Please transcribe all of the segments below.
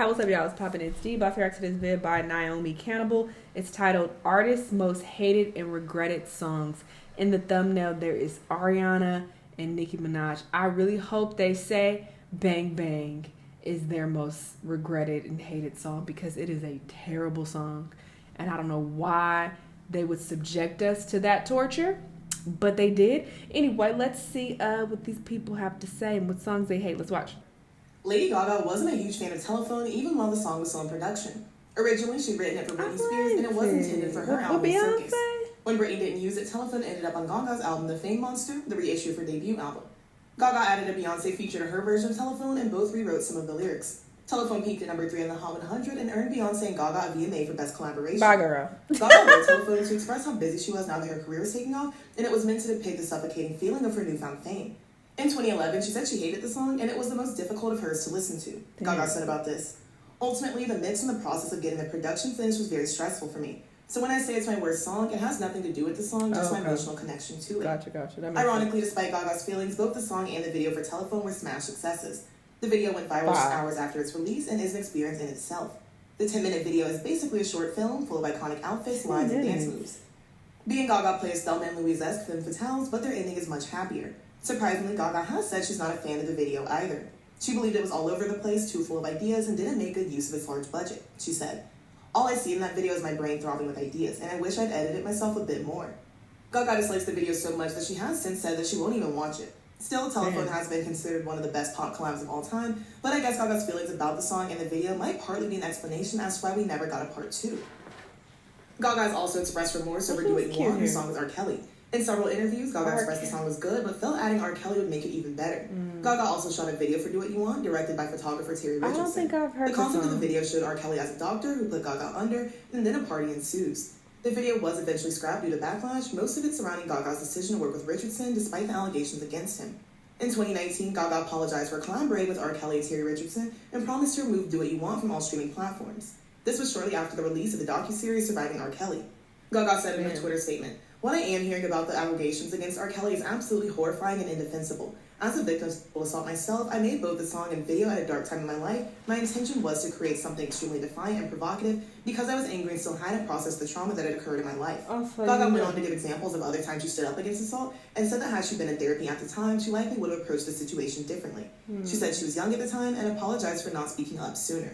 Hi, what's up, y'all? It's Poppin' It's D. About to react to this vid by Naomi Cannibal. It's titled Artists' Most Hated and Regretted Songs. In the thumbnail, there is Ariana and Nicki Minaj. I really hope they say Bang Bang is their most regretted and hated song because it is a terrible song. And I don't know why they would subject us to that torture, but they did. Anyway, let's see what these people have to say and what songs they hate. Let's watch. Lady Gaga wasn't a huge fan of Telephone even while the song was still in production. Originally, she'd written it for Britney Spears and it was intended for her album Circus. When Britney didn't use it, Telephone ended up on Gaga's album The Fame Monster, the reissue of her debut album. Gaga added a Beyonce feature to her version of Telephone and both rewrote some of the lyrics. Telephone peaked at number 3 on the Hot 100 and earned Beyonce and Gaga a VMA for Best Collaboration. Bye, girl. Gaga wrote Telephone to express how busy she was now that her career was taking off, and it was meant to depict the suffocating feeling of her newfound fame. In 2011, she said she hated the song, and it was the most difficult of hers to listen to. Gaga said about this, "Ultimately, the mix and the process of getting the production finished was very stressful for me. So when I say it's my worst song, it has nothing to do with the song, just my emotional connection to it." Gotcha. Ironically, despite Gaga's feelings, both the song and the video for Telephone were smash successes. The video went viral just hours after its release and is an experience in itself. The 10-minute video is basically a short film full of iconic outfits, lines, and dance moves. Being Gaga plays Thelma and Louise-esque femme fatales, but their ending is much happier. Surprisingly, Gaga has said she's not a fan of the video either. She believed it was all over the place, too full of ideas, and didn't make good use of its large budget. She said, "All I see in that video is my brain throbbing with ideas, and I wish I'd edited myself a bit more." Gaga dislikes the video so much that she has since said that she won't even watch it. Still, Telephone has been considered one of the best pop collabs of all time, but I guess Gaga's feelings about the song and the video might partly be an explanation as to why we never got a part 2. Gaga has also expressed remorse over Do What You Want, whose song was R. Kelly. In several interviews, Gaga expressed the song was good, but felt adding R. Kelly would make it even better. Gaga also shot a video for Do What You Want, directed by photographer Terry Richardson. I don't think I've heard the concept of the video showed R. Kelly as a doctor who put Gaga under, and then a party ensues. The video was eventually scrapped due to backlash, most of it surrounding Gaga's decision to work with Richardson despite the allegations against him. In 2019, Gaga apologized for collaborating with R. Kelly and Terry Richardson and promised to remove Do What You Want from all streaming platforms. This was shortly after the release of the docuseries Surviving R. Kelly. Gaga said in a Twitter statement, "What I am hearing about the allegations against R. Kelly is absolutely horrifying and indefensible. As a victim of sexual assault myself, I made both the song and video at a dark time in my life. My intention was to create something extremely defiant and provocative because I was angry and still hadn't processed the trauma that had occurred in my life." Gaga went on to give examples of other times she stood up against assault and said that had she been in therapy at the time, she likely would have approached the situation differently. She said she was young at the time and apologized for not speaking up sooner.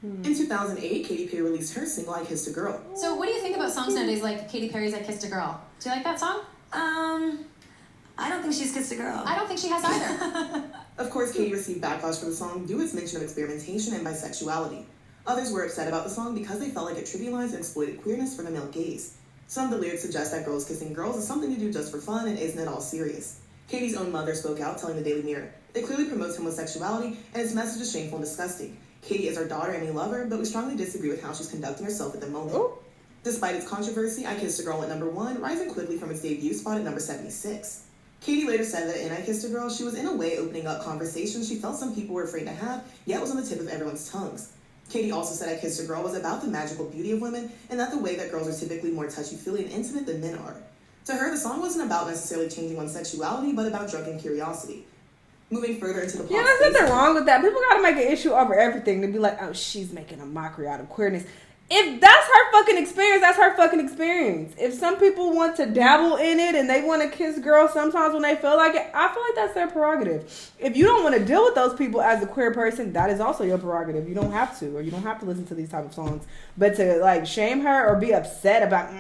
In 2008, Katy Perry released her single, I Kissed a Girl. So what do you think about songs nowadays like Katy Perry's I Kissed a Girl? Do you like that song? I don't think she's kissed a girl. I don't think she has either. Of course, Katy received backlash for the song due to its mention of experimentation and bisexuality. Others were upset about the song because they felt like it trivialized and exploited queerness for the male gaze. Some of the lyrics suggest that girls kissing girls is something to do just for fun and isn't at all serious. Katy's own mother spoke out, telling the Daily Mirror, "It clearly promotes homosexuality, and its message is shameful and disgusting. Katy is our daughter and we love her, but we strongly disagree with how she's conducting herself at the moment." Despite its controversy, I Kissed a Girl went number 1, rising quickly from its debut spot at number 76. Katy later said that in I Kissed a Girl, she was in a way opening up conversations she felt some people were afraid to have, yet was on the tip of everyone's tongues. Katy also said I Kissed a Girl was about the magical beauty of women, and that the way that girls are typically more touchy-feely and intimate than men are. To her, the song wasn't about necessarily changing one's sexuality, but about drunken curiosity. Moving further into the plot. Yeah, there's nothing wrong with that. People gotta make an issue over everything to be like, oh, she's making a mockery out of queerness. If that's her fucking experience, that's her fucking experience. If some people want to dabble in it and they want to kiss girls sometimes when they feel like it, I feel like that's their prerogative. If you don't want to deal with those people as a queer person, that is also your prerogative. You don't have to, or you don't have to listen to these type of songs. But to like shame her or be upset about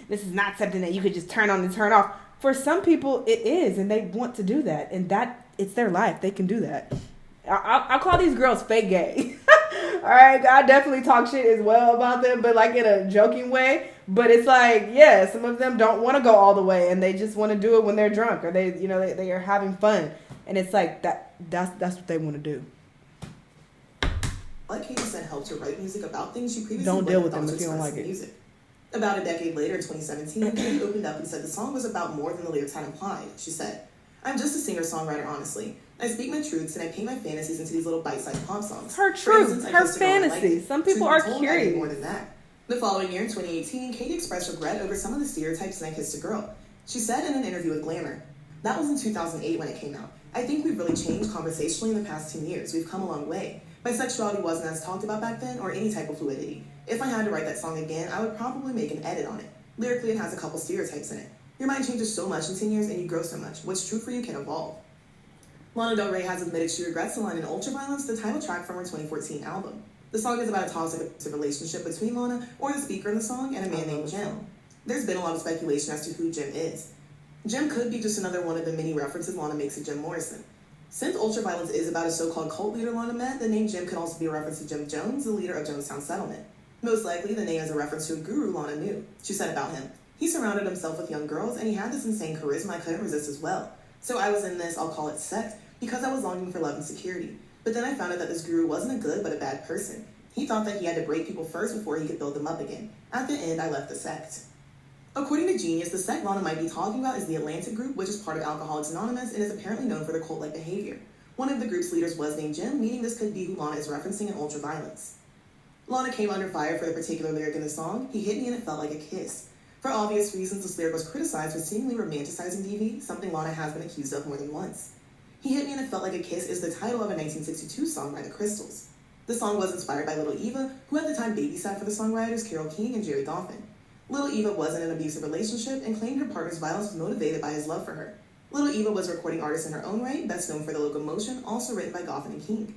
this is not something that you could just turn on and turn off. For some people, it is, and they want to do that, and that it's their life. They can do that. I call these girls fake gay. All right, I definitely talk shit as well about them, but like in a joking way. But it's like, yeah, some of them don't want to go all the way, and they just want to do it when they're drunk, or they are having fun, and it's like that's what they want to do. Like Katy said, helped her write music about things she previously don't deal with them to if you don't like it. Music. About a decade later, in 2017, Katy opened up and said the song was about more than the lyrics had implied. She said, "I'm just a singer-songwriter, honestly. I speak my truths and I paint my fantasies into these little bite-sized pop songs. Her truth, her fantasy. Some people are curious. More than that." The following year, in 2018, Katy expressed regret over some of the stereotypes in I Kissed a Girl. She said in an interview with Glamour, "That was in 2008 when it came out. I think we've really changed conversationally in the past 10 years. We've come a long way. Bisexuality wasn't as talked about back then, or any type of fluidity. If I had to write that song again, I would probably make an edit on it. Lyrically, it has a couple stereotypes in it. Your mind changes so much in 10 years and you grow so much. What's true for you can evolve. Lana Del Rey has admitted she regrets the line in Ultraviolence, the title track from her 2014 album. The song is about a toxic relationship between Lana, or the speaker in the song, and a man named Jim. There's been a lot of speculation as to who Jim is. Jim could be just another one of the many references Lana makes to Jim Morrison. Since Ultraviolence is about a so-called cult leader Lana met, the name Jim could also be a reference to Jim Jones, the leader of Jonestown Settlement. Most likely, the name is a reference to a guru Lana knew. She said about him, "He surrounded himself with young girls, and he had this insane charisma I couldn't resist as well. So I was in this, I'll call it sect, because I was longing for love and security. But then I found out that this guru wasn't a good, but a bad person. He thought that he had to break people first before he could build them up again. At the end, I left the sect." According to Genius, the sect Lana might be talking about is the Atlantic Group, which is part of Alcoholics Anonymous and is apparently known for their cult-like behavior. One of the group's leaders was named Jim, meaning this could be who Lana is referencing in Ultraviolence. Lana came under fire for the particular lyric in the song, "He hit me and it felt like a kiss." For obvious reasons, this lyric was criticized for seemingly romanticizing DV, something Lana has been accused of more than once. "He hit me and it felt like a kiss" is the title of a 1962 song by the Crystals. The song was inspired by Little Eva, who at the time babysat for the songwriters Carole King and Jerry Goffin. Little Eva was in an abusive relationship and claimed her partner's violence was motivated by his love for her. Little Eva was a recording artist in her own right, best known for The Locomotion, also written by Goffin and King.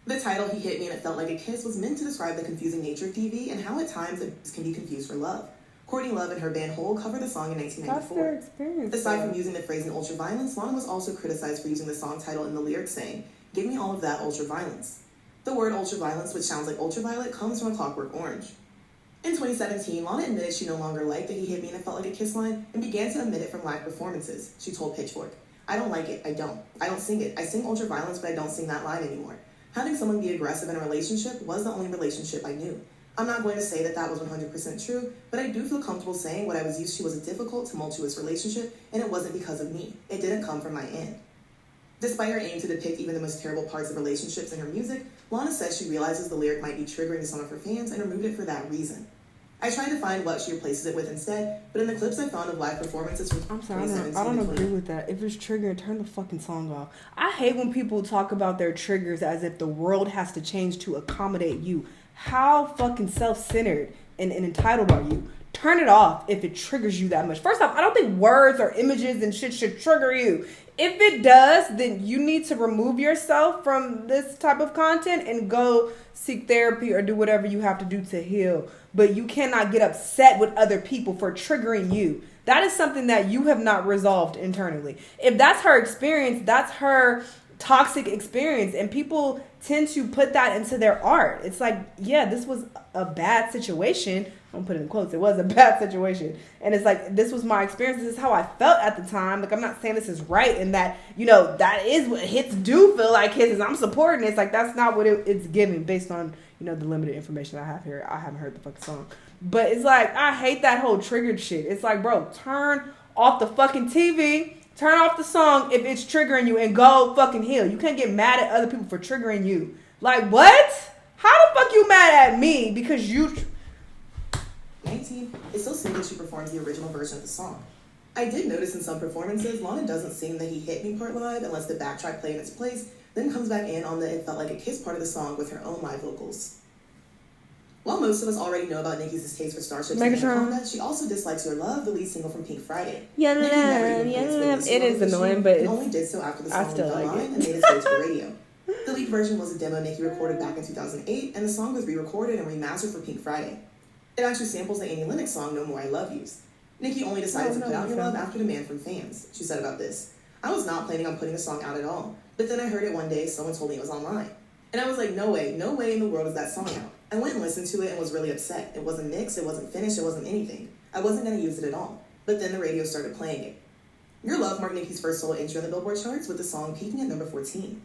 The title, "He Hit Me and It Felt Like a Kiss," was meant to describe the confusing nature of DV and how at times it can be confused for love. Courtney Love and her band Hole covered the song in 1994. That's their experience. Aside from using the phrase in Ultraviolence, Lana was also criticized for using the song title in the lyrics saying, "Give me all of that ultraviolence." The word ultraviolence, which sounds like ultraviolet, comes from A Clockwork Orange. In 2017, Lana admitted she no longer liked the "He Hit Me and It Felt Like a Kiss" line and began to omit it from live performances. She told Pitchfork, "I don't like it, I don't sing it. I sing ultraviolence, but I don't sing that line anymore. Having someone be aggressive in a relationship was the only relationship I knew. I'm not going to say that that was 100% true, but I do feel comfortable saying what I was used to was a difficult, tumultuous relationship, and it wasn't because of me. It didn't come from my end." Despite her aim to depict even the most terrible parts of relationships in her music, Lana says she realizes the lyric might be triggering to some of her fans and removed it for that reason. I tried to find what she replaces it with instead, but in the clips I found of live performances from 2017 I don't agree with that. If it's triggering, turn the fucking song off. I hate when people talk about their triggers as if the world has to change to accommodate you. How fucking self-centered and entitled are you? Turn it off if it triggers you that much. First off, I don't think words or images and shit should trigger you. If it does, then you need to remove yourself from this type of content and go seek therapy or do whatever you have to do to heal. But you cannot get upset with other people for triggering you. That is something that you have not resolved internally. If that's her experience, that's her toxic experience, and people tend to put that into their art. It's like, yeah, this was a bad situation. I'm putting in quotes. It was a bad situation. And it's like, this was my experience. This is how I felt at the time. Like, I'm not saying this is right and that, you know, that is what hits do feel like hits. I'm supporting it. It's like, that's not what it's giving based on, you know, the limited information I have here. I haven't heard the fucking song. But it's like, I hate that whole triggered shit. It's like, bro, turn off the fucking TV. Turn off the song if it's triggering you and go fucking heal. You can't get mad at other people for triggering you. Like, what? How the fuck you mad at me because you... 19, it's so soon that she performs the original version of the song. I did notice in some performances, Lana doesn't sing the "He Hit Me" part live and lets the backtrack play in its place, then comes back in on the "It Felt Like a Kiss" part of the song with her own live vocals. While most of us already know about Nicki's distaste for starships and combat, she also dislikes Your Love, the lead single from Pink Friday. It is annoying, but it only did so after the song went online and made its way to the radio. The lead version was a demo Nicki recorded back in 2008, and the song was re-recorded and remastered for Pink Friday. It actually samples the Annie Lennox song No More I Love Yous. Nicki only decided to put out Your Love after demand from fans. She said about this, "I was not planning on putting the song out at all, but then I heard it one day, someone told me it was online. And I was like, no way in the world is that song out. I went and listened to it and was really upset. It wasn't mixed, it wasn't finished, it wasn't anything. I wasn't going to use it at all. But then the radio started playing it." Your Love marked Nicki's first solo entry on the Billboard charts, with the song peaking at number 14.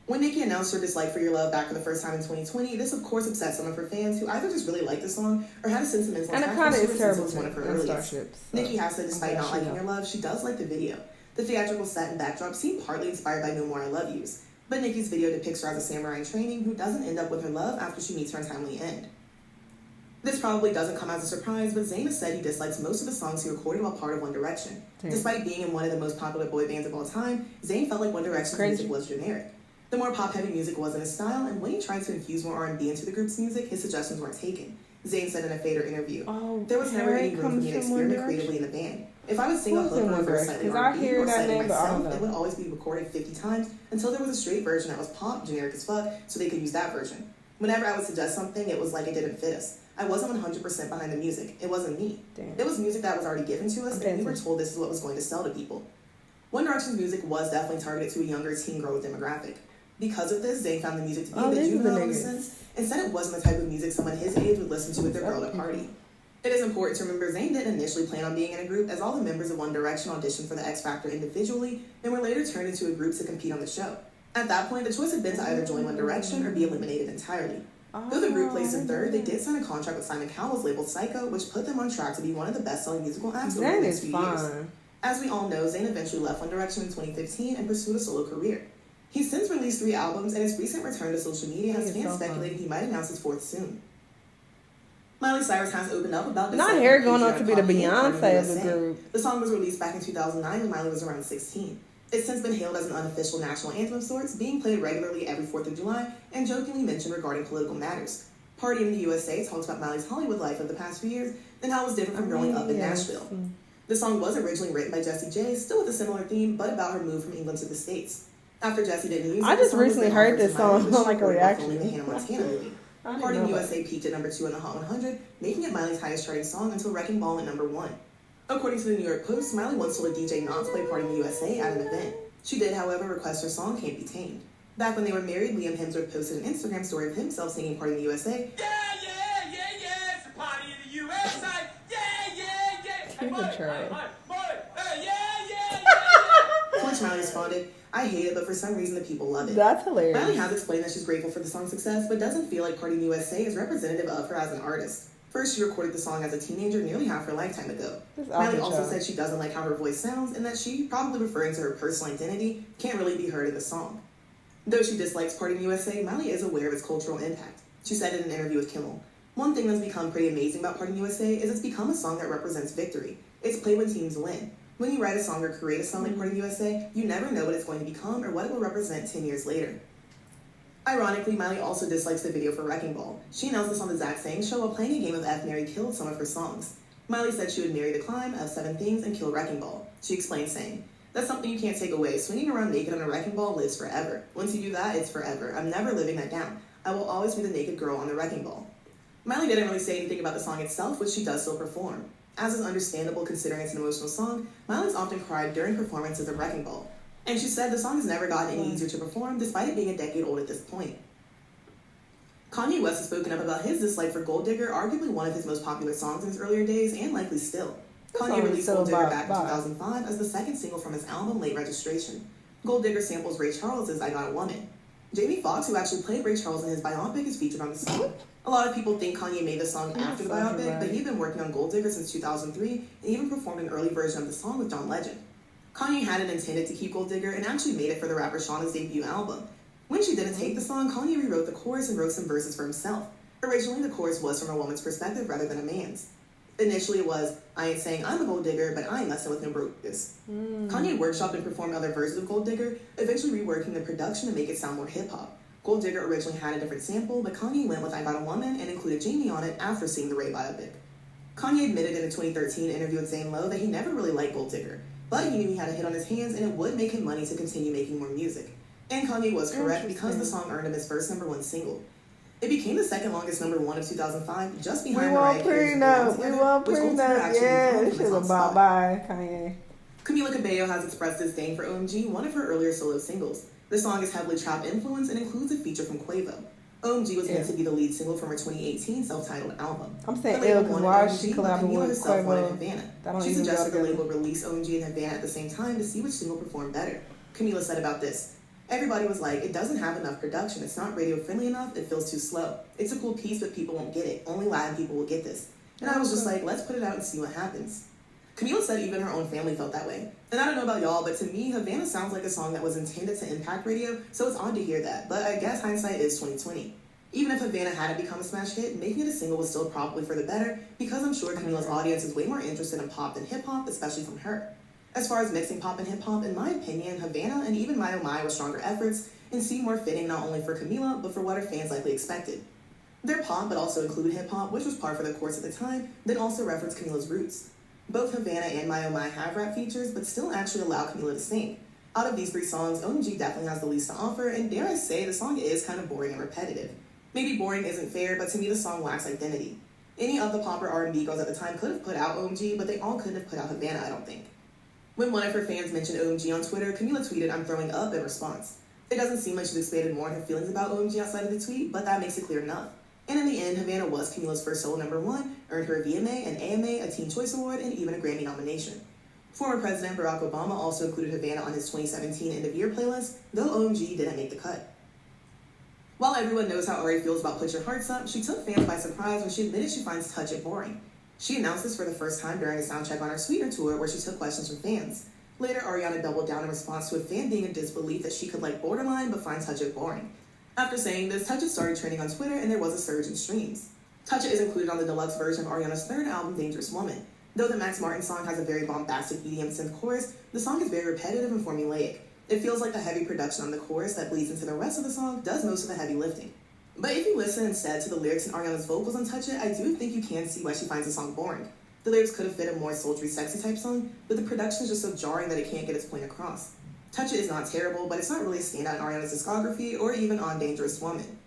When Nicki announced her dislike for Your Love back for the first time in 2020, this of course upset some of her fans who either just really liked the song or had a sentimental attachment to it since it was one of her earliest. Nicki has said despite not liking Your Love, she does like the video. The theatrical set and backdrop seem partly inspired by No More I Love Yous, but Nicki's video depicts her as a samurai in training who doesn't end up with her love after she meets her untimely end. This probably doesn't come as a surprise, but Zayn has said he dislikes most of the songs he recorded while part of One Direction. Despite being in one of the most popular boy bands of all time, Zayn felt like One Direction's music was generic. The more pop-heavy music wasn't his style, and when he tried to infuse more R&B into the group's music, his suggestions weren't taken. Zayn said in a Fader interview, "There was never any room for me to experiment creatively in the band. If I would sing a hook or a verse slightly R&B or slightly myself, it would always be recorded 50 times until there was a straight version that was pop, generic as fuck, so they could use that version. Whenever I would suggest something, it was like it didn't fit us. I wasn't 100% behind the music. It wasn't me. Damn. It was music that was already given to us, and we were told this is what was going to sell to people." One Direction's music was definitely targeted to a younger teen girl demographic. Because of this, Zayn found the music to be a bit juvenile in a sense, and said it wasn't the type of music someone his age would listen to with their girl at a party. It is important to remember Zayn didn't initially plan on being in a group, as all the members of One Direction auditioned for the X Factor individually and were later turned into a group to compete on the show. At that point, the choice had been to either join One Direction or be eliminated entirely. Though the group placed in third, they did sign a contract with Simon Cowell's label Psycho, which put them on track to be one of the best-selling musical acts over the next few years. As we all know, Zayn eventually left One Direction in 2015 and pursued a solo career. He's since released 3 albums, and his recent return to social media has fans speculating he might announce his 4th soon. Miley Cyrus has opened up about this. Not here going on to be the Beyonce of the group. The song was released back in 2009 when Miley was around 16. It's since been hailed as an unofficial national anthem of sorts, being played regularly every 4th of July, and jokingly mentioned regarding political matters. Party in the USA talks about Miley's Hollywood life of the past few years, and how it was different from growing up in Nashville. The song was originally written by Jessie J, still with a similar theme, but about her move from England to the States. After Jessie didn't use it, I just recently heard this song on like a reaction. The Hannah Montana movie. Party in the USA peaked at number 2 in the Hot 100, making it Miley's highest charting song until Wrecking Ball at number 1. According to the New York Post, Miley once told a DJ not to play Party in the USA at an event. She did, however, request her song Can't Be Tamed. Back when they were married, Liam Hemsworth posted an Instagram story of himself singing Party in the USA. Yeah, it's a party in the USA. He's a troll. To which Miley responded, "I hate it, but for some reason the people love it." That's hilarious. Miley has explained that she's grateful for the song's success, but doesn't feel like Party in the USA is representative of her as an artist. First, she recorded the song as a teenager nearly half her lifetime ago. Miley also said she doesn't like how her voice sounds, and that she, probably referring to her personal identity, can't really be heard in the song. Though she dislikes Party in the USA, Miley is aware of its cultural impact. She said in an interview with Kimmel, "One thing that's become pretty amazing about Party in the USA is it's become a song that represents victory. It's played when teams win. When you write a song or create a song like Party in the USA, you never know what it's going to become or what it will represent 10 years later." Ironically, Miley also dislikes the video for Wrecking Ball. She announced this on the Zach Sang show while playing a game of F, Marry, Kill some of her songs. Miley said she would marry the climb, have 7 things, and kill Wrecking Ball. She explained, saying, "That's something you can't take away. Swinging around naked on a wrecking ball lives forever. Once you do that, it's forever. I'm never living that down. I will always be the naked girl on the wrecking ball." Miley didn't really say anything about the song itself, which she does still perform. As is understandable considering it's an emotional song, Miley's often cried during performances of Wrecking Ball. And she said the song has never gotten any easier to perform, despite it being a decade old at this point. Kanye West has spoken up about his dislike for Gold Digger, arguably one of his most popular songs in his earlier days, and likely still. Kanye released Gold Digger back in 2005 as the second single from his album Late Registration. Gold Digger samples Ray Charles' I Got a Woman. Jamie Foxx, who actually played Ray Charles in his biopic, is featured on the song. A lot of people think Kanye made the song after the biopic, but he'd been working on Gold Digger since 2003 and even performed an early version of the song with John Legend. Kanye hadn't intended to keep Gold Digger and actually made it for the rapper Shauna's debut album. When she didn't take the song, Kanye rewrote the chorus and wrote some verses for himself. Originally, the chorus was from a woman's perspective rather than a man's. Initially, it was, "I ain't saying I'm a gold digger, but I ain't messing with no brokers." Kanye workshopped and performed other versions of Gold Digger, eventually reworking the production to make it sound more hip-hop. Gold Digger originally had a different sample, but Kanye went with I Got a Woman and included Jamie on it after seeing the Ray biopic. Kanye admitted in a 2013 interview with Zayn that he never really liked Gold Digger, but he knew he had a hit on his hands and it would make him money to continue making more music. And Kanye was correct because the song earned him his first #1 single. It became the second longest #1 of 2005, just behind Mariah Carey's Belong Together, which Gold Digger actually this is about bye, Kanye. Camila Cabello has expressed disdain for OMG, one of her earlier solo singles. The song is heavily trap influenced and includes a feature from Quavo. OMG was meant to be the lead single from her 2018 self-titled album. I'm saying ill because why is she collaborating with Quavo? Havana. She suggested the label release OMG and Havana at the same time to see which single performed better. Camila said about this, "Everybody was like, it doesn't have enough production. It's not radio friendly enough. It feels too slow. It's a cool piece, but people won't get it. Only Latin people will get this." And I was just like, let's put it out and see what happens. Camila said even her own family felt that way. And I don't know about y'all, but to me, Havana sounds like a song that was intended to impact radio, so it's odd to hear that. But I guess hindsight is 2020. Even if Havana hadn't become a smash hit, making it a single was still probably for the better, because I'm sure Camila's audience is way more interested in pop than hip-hop, especially from her. As far as mixing pop and hip-hop, in my opinion, Havana and even My Oh My were stronger efforts, and seemed more fitting not only for Camila, but for what her fans likely expected. They're pop, but also include hip-hop, which was par for the course at the time, then also reference Camila's roots. Both Havana and My Oh My have rap features, but still actually allow Camila to sing. Out of these 3 songs, OMG definitely has the least to offer, and dare I say, the song is kind of boring and repetitive. Maybe boring isn't fair, but to me the song lacks identity. Any of the pop or R&B girls at the time could have put out OMG, but they all couldn't have put out Havana, I don't think. When one of her fans mentioned OMG on Twitter, Camila tweeted, "I'm throwing up" in response. It doesn't seem like she's expanded more on her feelings about OMG outside of the tweet, but that makes it clear enough. And in the end, Havana was Camila's first solo #1, earned her a VMA, an AMA, a Teen Choice Award, and even a Grammy nomination. Former President Barack Obama also included Havana on his 2017 End of Year playlist, though OMG didn't make the cut. While everyone knows how Ari feels about Put Your Hearts Up, she took fans by surprise when she admitted she finds Touch It boring. She announced this for the first time during a soundcheck on her Sweeter tour, where she took questions from fans. Later, Ariana doubled down in response to a fan being in disbelief that she could like Borderline but find Touch It boring. After saying this, Touch It started trending on Twitter and there was a surge in streams. Touch It is included on the deluxe version of Ariana's 3rd album, Dangerous Woman. Though the Max Martin song has a very bombastic EDM synth chorus, the song is very repetitive and formulaic. It feels like the heavy production on the chorus that bleeds into the rest of the song does most of the heavy lifting. But if you listen instead to the lyrics and Ariana's vocals on Touch It, I do think you can see why she finds the song boring. The lyrics could have fit a more sultry, sexy type song, but the production is just so jarring that it can't get its point across. Touch It is not terrible, but it's not really a standout in Ariana's discography or even on Dangerous Woman.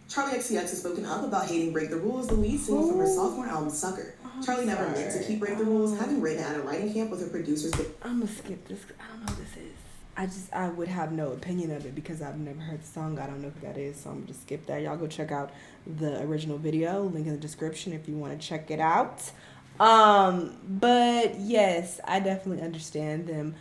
Charli XCX has spoken up about hating Break the Rules, the lead single from her sophomore album, Sucker. Charli never meant to keep Break the Rules, having written it at a writing camp with her producers. I'm gonna skip this. I don't know who this is. I would have no opinion of it because I've never heard the song. I don't know who that is, so I'm gonna just skip that. Y'all go check out the original video. Link in the description if you want to check it out. But yes, I definitely understand them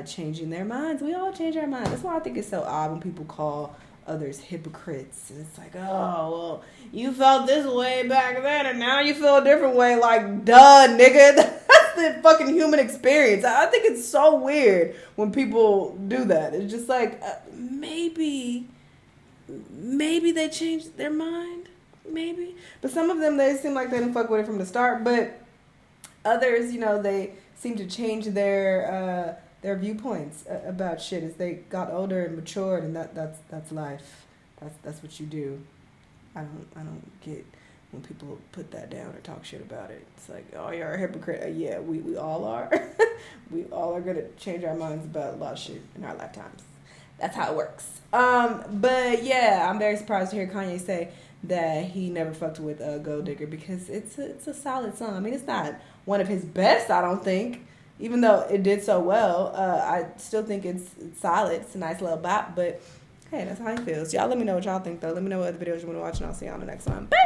changing their minds. We all change our minds. That's why I think it's so odd when people call others hypocrites. And it's like, oh, well, you felt this way back then and now you feel a different way. Like, duh, nigga. That's the fucking human experience. I think it's so weird when people do that. It's just like, maybe they changed their mind. Maybe. But some of them, they seem like they didn't fuck with it from the start. But others, you know, they seem to change their viewpoints about shit as they got older and matured, and that's life. That's what you do. I don't get when people put that down or talk shit about it. It's like, oh, you're a hypocrite. Yeah, we all are. We all are gonna change our minds about a lot of shit in our lifetimes. That's how it works. But yeah, I'm very surprised to hear Kanye say that he never fucked with Gold Digger because it's a solid song. I mean, it's not one of his best, I don't think. Even though it did so well, I still think it's solid. It's a nice little bop, but hey, that's how he feels. Y'all let me know what y'all think, though. Let me know what other videos you want to watch, and I'll see you on the next one. Bye!